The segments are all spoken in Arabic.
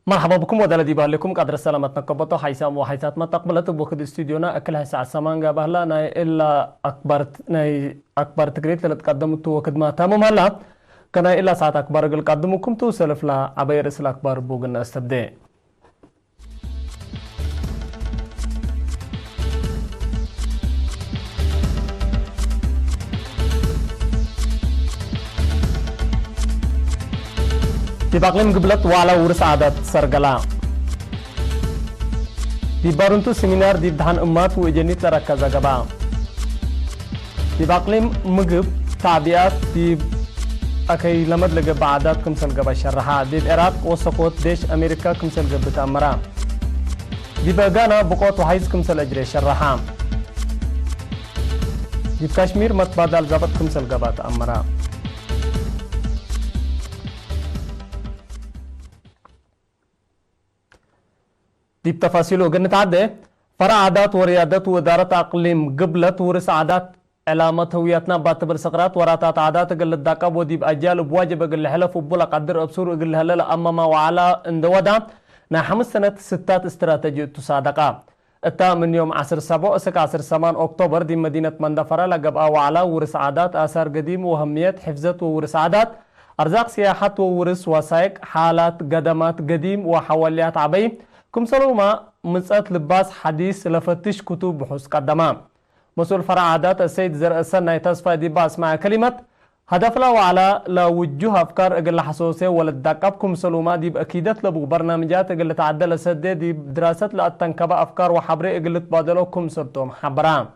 مرحبا بكم ودالا دي بالكم قدر السلامة نقبطو حيسام وحيسات ما تقبلت بوخد استوديونا أكلها ساعة سامان قابهلا ناي إلا أكبر تقريت لتقدمتو وكد ما تامو مالا كنا إلا ساعة أكبر قل قدموكم تو سلفلا عبير إسل أكبر بوغنا استبدي di Baklim Geblet wala urus adat sergala. Di Baruntu seminar di Dhan Umat Ujenit Larakaza Gaba. Di Baklim Mugub Tabiat di Akai Lamad Lega Baadat Kumsal Gaba Sharaha. Di Iraq Osokot Desh Amerika Kumsal Gaba Tamara. Di Bagana Bukot Wahis Kumsal Ajre Sharaha. Di Kashmir Matbadal Zabat Kumsal Gaba Tamara. دي بتفاصيله قلنا تعدي فرع عادات وريادات وإدارة أقليم قبلت ورس عادات علامات هوياتنا باتبر سقرات وراتات عادات قل الداقب ودي بأجيال بواجب قل حلف وبولا قدر أبصور قل هلال أماما وعلى اندودا نا 5 سنة 6 استراتيجي تصادقا التا من يوم 10/7 اسك 10/8 أكتوبر دي مدينة مندفرة لقب وعلى ورس عادات آثار قديم وهمية حفظت ورس عادات أرزاق سياحات وورس وسائق حالات قدمات قديم وحوليات عبي كم سلوما مسألة لباس حديث لفتش كتب بحوث قدما مسؤول فرع عادات السيد زرع السنة يتصفى دي باس مع كلمة هدف له على لوجه أفكار أقل حسوسة ولدقب كم سلوما دي بأكيدت لبو برنامجات أقل تعدل سدي دي دراسة لأتنكب أفكار وحبري أقل تبادلو كم سلطوم حبرام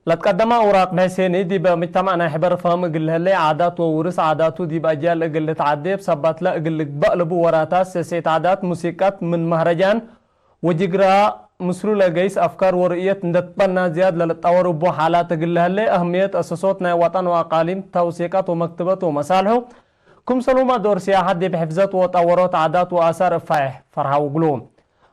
لتقدم أوراق بحسيني دي بمجتمعنا حبر فهم قل هلي عادات وورس عاداتو دي بأجيال قل تعدي بسبات لا قل بقلبو وراتاس سيسيت عادات موسيقات من مهرجان وجقرا مسلو لقيس أفكار ورئية ندتبنا زياد للتطور بو حالات قل هلي أهمية أساساتنا وطن وأقاليم توثيقات ومكتبات ومسالحو كم سلوما دور سياحات دي بحفظات وتطورات عادات وآثار فايح فرحا وقلوم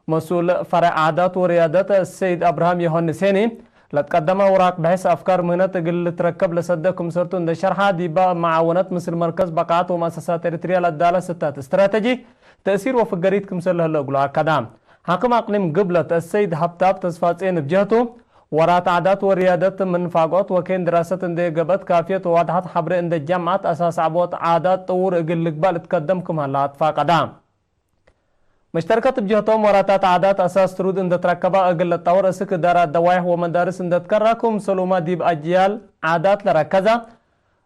مسؤول فرع عادات وريادات السيد أبراهام يهونسيني لتقدم اوراق بحيث افكار مهنه تقل تركب لصدقكم سرتون ده شرحها دي معاونات مصر مركز بقاعات ومؤسسات اريتريا للداله 6 استراتيجي تاثير وفقريتكم سله لغلا كدام حاكم اقليم قبلة السيد حبتاب تصفاتين بجهته ورات عادات وريادات من فاقوت وكين دراسه اندي قبت كافيه وواضحه حبر اند الجامعات اساس عبوت عادات طور اقل قبال تقدمكم هلا اتفاقدام مشتركات بجهتهم وراتات عادات أساس ترود إن تركبا أقل الطور أسك دارات دوايح ومدارس إن تكركم سلوما ديب أجيال عادات لركزة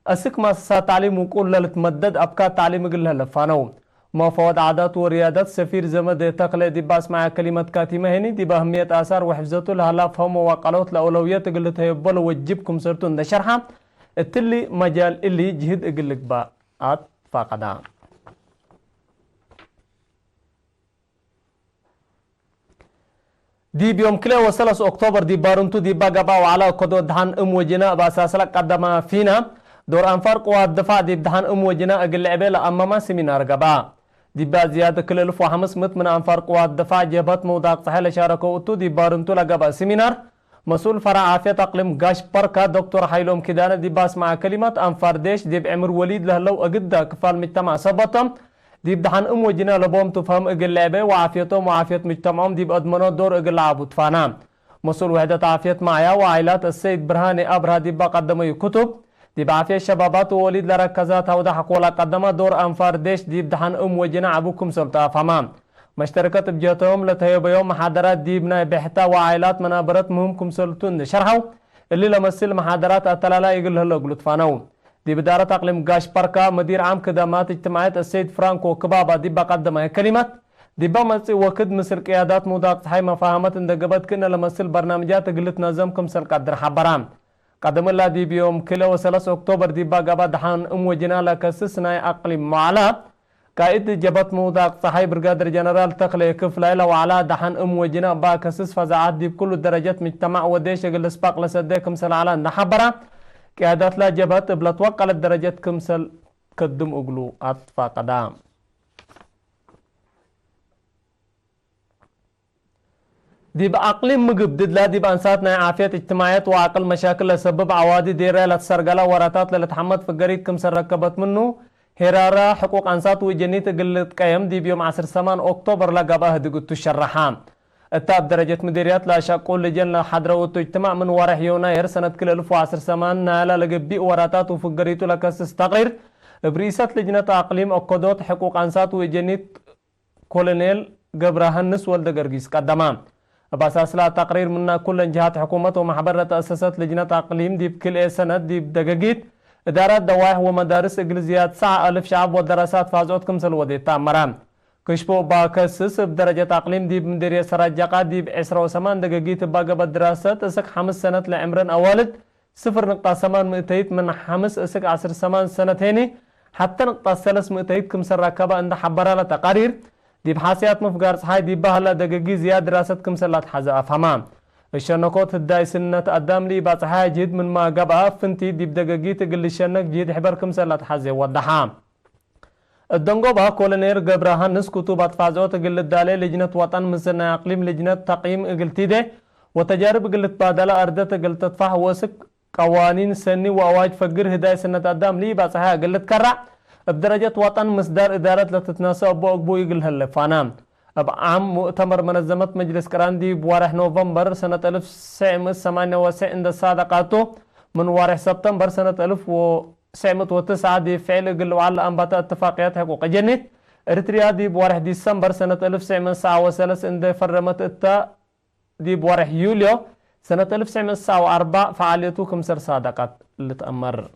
أسك مؤسسة تعليم وكل لتمدد أبكار تعليم أقل هلفانو مفوض عادات وريادات سفير زمد تقلي دي باس مع كلمة كاتمة هني دي بأهمية آثار وحفظته لها فهم وقالوت لأولويات أقل تهيبال وجبكم سرتون ده شرحة التلي مجال اللي جهد أقل باءات فاقدان دي بيوم كلا وسلس أكتوبر دي بارنتو دي باقبا وعلى قدو دهان وجنا باساسلا قدما فينا دور أنفار قوات دفاع دي دهان وجنا أقل عبيلا أماما سمينار قبا دي با زيادة كل 1500 من أنفار قوات دفاع جبهت موضاق صحيح شاركو اتو دي بارنتو لقبا سمينار مسؤول فرع عافية أقليم قاش بركة دكتور حيلوم كدانا دي باس مع كلمة أنفار ديش دي بعمر وليد لهلو أقدا كفال مجتمع سبطم دي بدحن وجنا لبوم تفهم اقل لعبه وعافيتهم وعافيه مجتمعهم دي بأضمنوا دور اقل لعبوا تفانا مسؤول وحده عافيه معايا وعائلات السيد برهاني ابرها دي بقدموا كتب دي بعافيه الشبابات ووليد لركزات هودا حقولا قدمها دور انفار ديش دي بدحن وجنا ابوكم سلطه فهمان مشتركات بجهتهم لتهيب يوم محاضرات دي بنا بحتا وعائلات منابرات مهمكم سلطون شرحوا اللي لمسل محاضرات اتلالا يقول هلو قلت فانو دي بدارة أقليم قاش بركة مدير عام خدمات اجتماعية السيد فرانكو كبابا دي بقدم كلمة دي بمسي وكد مصر قيادات مضاق صحي مفاهمات اند قبت كنا لمسل برنامجات قلت نظمكم سل قدر حبرام قدم الله دي بيوم كلا وثلاث أكتوبر دي بقبا دحان وجنا لكسسنا أقليم معلا قائد جبت مضاق صحي برقادر جنرال تقلي كفلايلا وعلا دحان وجنا با كسس فزاعات دي بكل درجات مجتمع وديش قل سباق لسديكم سل على نحبرا قيادات لا جبهت بلتوقع للدرجات كمسل قدم أقلو أطفى قدام دي بأقليم مقبدد لا دي بأنساتنا عافية اجتماعيات وعقل مشاكل لسبب عوادي ديرة لتسرقلا وراتات لتحمد في قريد كمسل ركبت منه هرارة حقوق أنسات وجنيت قلت قيم دي بيوم 10 أكتوبر لقباه دقوت الشرحام التاب درجة مديريات لا شاقول لجنة حضرة اجتماع من ورح يوناير سنة كل 1010 نالا لقبي وراتات وفقريتو لكسس تغيير برئيسة لجنة أقليم أكدوت حقوق أنسات وجنيت كولونيل قبرهنس والد قرقيس قدمان بأساس لا تقرير من كل جهات حكومة ومحبرة تأسست لجنة أقليم دي بكل سنة دي بدقاقيت إدارات دوائح ومدارس إنجليزيات 9,000 شعب والدراسات فازوت كمسل ودي تامرام كشبو باكسس بدرجة أقليم دي بمديرية سراجاقا دي بعسرة وثمان دقاقيت باقب الدراسات اسك 5 سنة لعمرن أوالد 0.8 مئتيت من 5 اسك 10 سنتين حتى نقطة 3 مئتيت كمسل راكبة عند حبرة لتقارير دي بحاسيات مفقار صحاي دي بهلا دقاقي زياد دراسات كمسل لا تحزة أفهمام الشنكوت الداي سنة قدام لي بصحاي جيد من ما قبها فنتي دي بدقاقي تقل الشنك جيد حبر كمسل لا تحزة ودحام الدنقوبة كولونير قبرهان نس كتوبات فازوت قل الدالي لجنة وطن مسنا اقليم لجنة تقييم قلتي ده وتجارب قلت بادلة أردت قلت تدفع وسك قوانين سني وأواج فقر هداية سنة قدام لي بصحاي قلت كرع بدرجة وطن مصدر إدارة لتتناسى أبو أقبو يقل هالفانام عام مؤتمر منظمة مجلس كراندي بوارح نوفمبر سنة 1998 عند الصادقاتو من وارح سبتمبر سنة 1909 دي فعل قل وعلى أنبات اتفاقيات حقوق جنة إريتريا دي بوارح ديسمبر سنة 1993 عند فرمت التا دي بوارح يوليو سنة 1994 فعاليتو كمسر صادقات اللي تأمر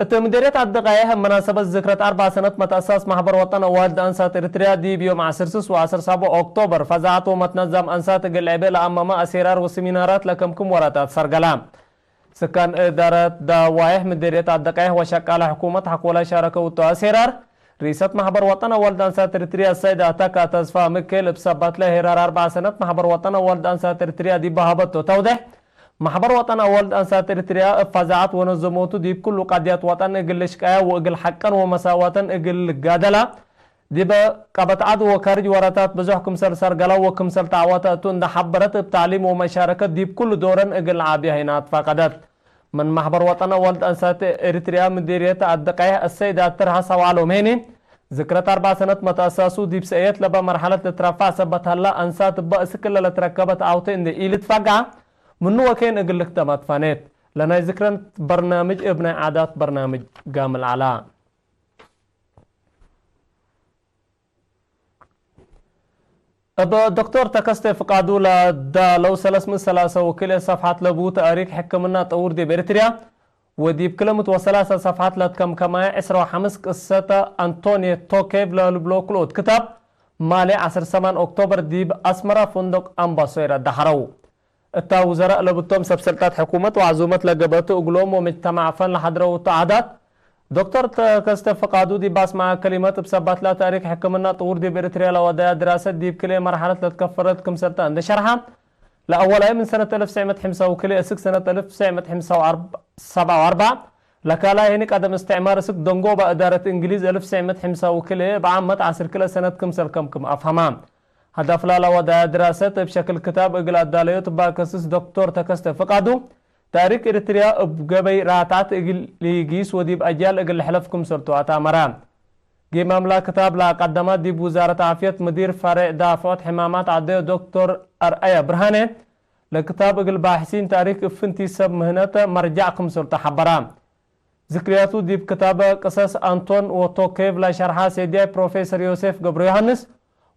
التمديريات الدقائق مناسبة ذكرى 4 سنة متأسس محبر وطن والد أنسات إريتريا دي بيوم 10 أكتوبر فزعت ومتنظم أنسات قلعبة لأمام أسيرار وسيمينارات لكمكم وراتات سرقلام سكان إدارة دوائح مديريات الدقائق وشكال حكومة حقولا شاركة وتأسيرار رئيسة محبر وطن والد أنسات إريتريا السيدة أتاكا تزفى مكيل بسبات له هرار 4 سنة محبر وطن والد أنسات إريتريا دي بهابت توضح محبر وطن والد أنسات إريتريا فزعت ونظموتو دي بكل قضيات وطن إقل شكاية وإقل حقا ومساواة إقل قادلة دي بقبت عدو وكارج وراتات بزوح كمسل سرقلا وكمسل تعواتاتو اند حبرت بتعليم ومشاركة دي بكل دورا إقل عابية هنا فقدت من محبر وطن والد أنسات إريتريا مديرية الدقائق السيدة ترها سوالو ميني ذكرت 4 سنة متأساسو دي بسئيت لبا مرحلة ترفع سبت هلا أنسات بأس كل لتركبت عوتي اند إيلت فقع منو وكين اقلك تمات فانيت لنا ذكرن برنامج ابن عادات برنامج قام العلاء ابا دكتور تكست فقادو دا لو 3 وكل صفحات لبو تاريخ حكمنا طور دي بريتريا ودي بكلمة و3 صفحات لتكم كما 15 قصة أنطوني توكيف للبلوكلود كتاب مالي 10 أكتوبر دي بأسمرة فندق أمباسويرة دحرو التا وزراء لبطوم سبسلتات حكومة وعزومة لقبته اقلوم ومجتمع فن لحضره وتعادات دكتور كستف فقادو دي باس مع كلمات بسبات لا تاريخ حكمنا طور دي بريتريا لودايا دراسة دي بكلية مرحلة لتكفرت كم سلطة عند شرحة لأول من سنة 1905 وكلية اسك سنة 1947 لكالا هناك قدم استعمار اسك دونغو بإدارة انجليز 1905 وكلية بعامة عصر كلا سنة كم سل كم أفهمام هدف لا ودا دراسة بشكل كتاب اقل الداليوت باكسس دكتور تكست فقادو تاريخ إريتريا بقبي راتات اقل ليجيس وديب أجيال اقل حلفكم سلطو أتامران جي مملا كتاب لا قدمات دي بوزارة عافية مدير فرع دافعات حمامات عديو دكتور أرأيا برهاني لكتاب اقل باحثين تاريخ افنتي سب مهنة مرجعكم سلطة حبران ذكرياتو ديب كتاب قصص أنطون وتوكيف لا شرحة سيدي بروفيسور يوسف قبر يوحنس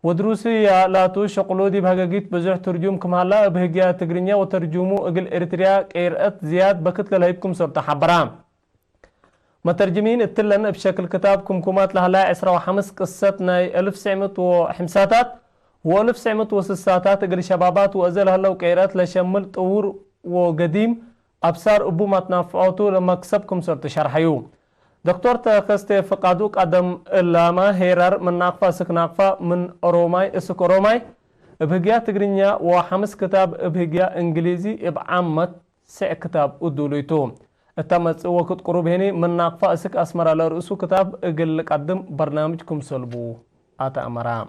ودروسي لاتو شقلو دي بهاجيت بزوح ترجم كمالا بهجيا تقرينيا وترجمو اقل إريتريا قيرقت زياد بكت للهيبكم سلطة حبرام مترجمين اتلن بشكل كتاب كمكمات لهلا 15 قصة ناي 1905 و1906 اقل شبابات وازل هلا وقيرات لشمل طور وقديم أبصار أبو متنافعوتو لمكسبكم سلطة شرحيو دكتور تكست فقادو قدم اللاما هيرار من ناقفة سك ناقفة من أروماي اسك أروماي بهجيا تقرينيا و5 كتاب بهجيا انجليزي بعامة 9 كتاب ودوليتو التمت وقت قروب هني من ناقفة اسك اسمر على رؤسو كتاب اقل قدم برنامجكم سلبو آتا أمرام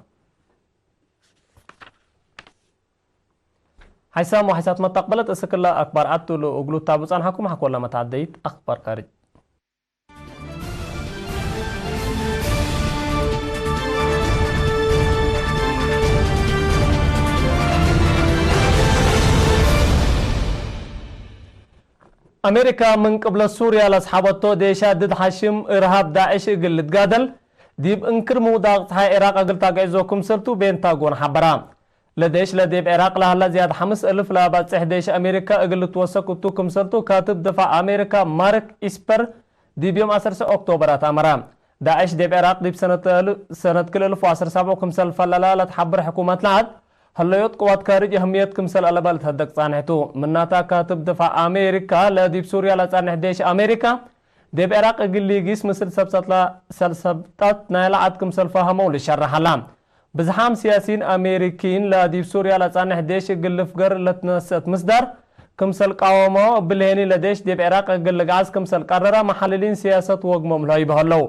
حيسام وحيسات ما تقبلت اسك الله أكبر عدتو لأقلو تابوس عنحكم حكو لما تعديت أخبار خارج أمريكا من قبل سوريا لأصحابته ديشا ضد حشم إرهاب داعش قل تقادل ديب انكر موضاقت هاي عراق قل تاقعزوكم سلتو بين تاقون حبرام لديش لديب عراق لها زياد 5000 لابات سحديش أمريكا قل توسكتو كم سلتو كاتب دفاع أمريكا مارك إسبر ديب يوم 10 أكتوبر أمرام داعش ديب عراق ديب سنة كل 1017 كم سل فللا لتحبر حكومات لعد هلا قوات خارج أهمية كمسل على بالت هدك صانحتو مناتا كاتب دفاع أمريكا لديب سوريا لصانح ديش أمريكا ديب عراق قلي جيس مثل سبسط لا سلسبطات نايل عاد كمسل فهموا للشرح لام بزحام سياسيين أمريكيين لديب سوريا لصانح ديش قل فقر لتنسط مصدر كمسل قاومه بالهني لديش ديب عراق قل غاز كمسل قرره محللين سياسة وقمهم لا يبهلو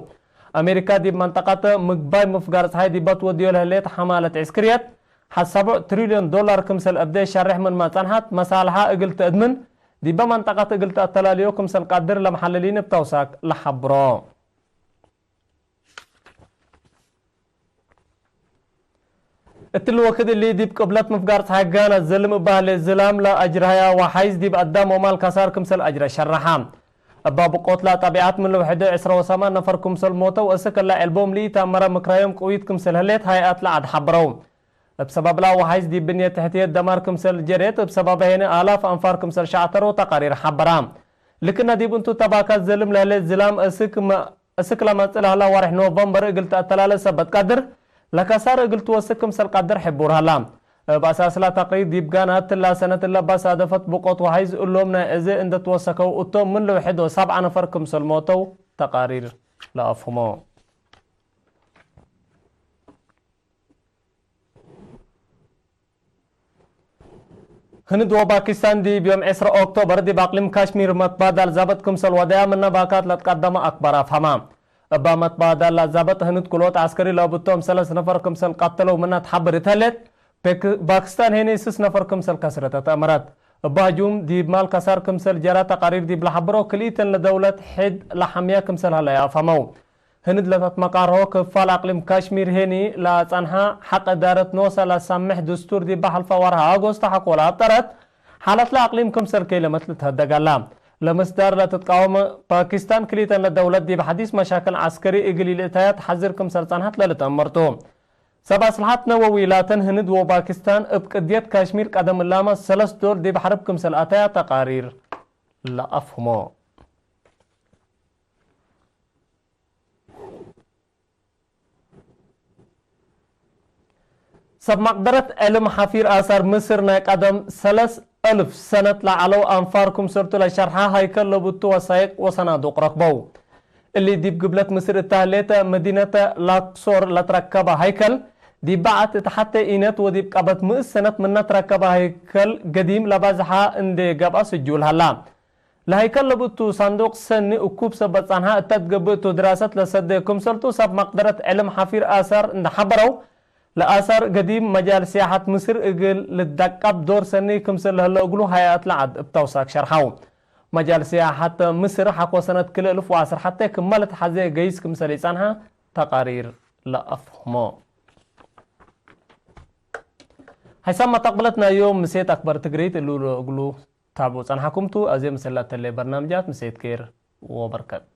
أمريكا ديب منطقة مقباي مفقر هاي ديبات وديو لهليت حمالة عسكريات حسب تريليون دولار كمسل أبدي شرح من ما تنحت مسالها قلت أدمن دي بمنطقة قلت التلاليو كمسل قدر لمحللين بتوساك لحبرو الوقت اللي دي بقبلت مفقارت حقانا الزلم بهل الزلام لا أجرها وحيز دي بقدام ومال كسار كمسل أجر شرحام أباب قوتلا طبيعات من الوحدة 10 نفر كمسل موتو وأسك الله ألبوم لي تامرا مكرايوم قويت كمسل هليت هايات لعد حبرو بسبب لا وحيز دي بنية تحتية دمار كمسل جريت بسبب هنا آلاف أنفار كمسل شعتر وتقارير حبرام لكن دي بنتو تباكات زلم لهلي الزلام أسك لما تلها لا ورح نوفمبر قلت أتلالة سبت قدر لكسار قلت وسك كمسل قدر حبورها لام بأساس لا تقريد دي بقانات لا سنة لا بس هدفت بقوت وحيز قلومنا إذا إن توسكوا أتوم من لو حدو 7 نفر كمسل موتو تقارير لا أفهمو هند وباكستان دي بيوم 10 أكتوبر دي باقليم كاشمير متبادل زابط كمسل ودايا من باكات لتقدم أكبر أفهمام أبا متبادل لزابط هند كلوت عسكري لابطوم 3 نفر كمسل قتلوا منها تحبر تهلت باكستان هنا 6 نفر كمسل كسرت أمرات أبا هجوم دي مال كسر كمسل جرى تقارير دي بلحبرو كليتا لدولة حد لحمية كمسل هلا يفهموا هند لتت مقاره كفال أقليم كاشمير هني لا تنها حق دارت نوصل لسمح دستور دي بحلفة ورها أغسطس حق ولا أبترت حالت لا أقليم كمسل كيلة مثل تهدقلام لمصدر لا تتقاوم باكستان كليتا لدولة دي بحديث مشاكل عسكري إقلي لإتايات حذر كمسل تنهت للتأمرتو سبع صلحات نووي لاتن هند وباكستان ابقديت كاشمير قدم اللامة 3 دور دي بحرب كمسل أتايا تقارير لا أفهمو سب مقدرة علم حفير آثار مصر نايك قدم 3000 سنة لعلو أنفاركم سرتو لشرحها هيكل لبطو وسايق وصنادوق ركبو اللي ديب قبلت مصر التهلية مدينة لاكسور لتركبها هيكل دي بعت تحت إينات وديب قبت مئة سنة من تركبها هيكل قديم لبازحها اندي قبا سجول هلا لهيكل لبطو صندوق سني وكوب سبت عنها تتقبطو دراسة لسدكم سرتو سب مقدرة علم حفير آثار اندحبرو لآثار قديم مجال سياحة مصر اقل للدقاب دور سني كمسل هلا اقلو هيئات لعد بتوساك شرحاو مجال سياحة مصر حقو سنة كل 1010 حتى كمالت حزي قيس كمسل يسانها تقارير لا أفهمو هيسمى تقبلتنا يوم مسيت أكبر تقريت اللي اقلو تابو سنحكمتو أزي مسلات اللي برنامجات مسيت كير وبركات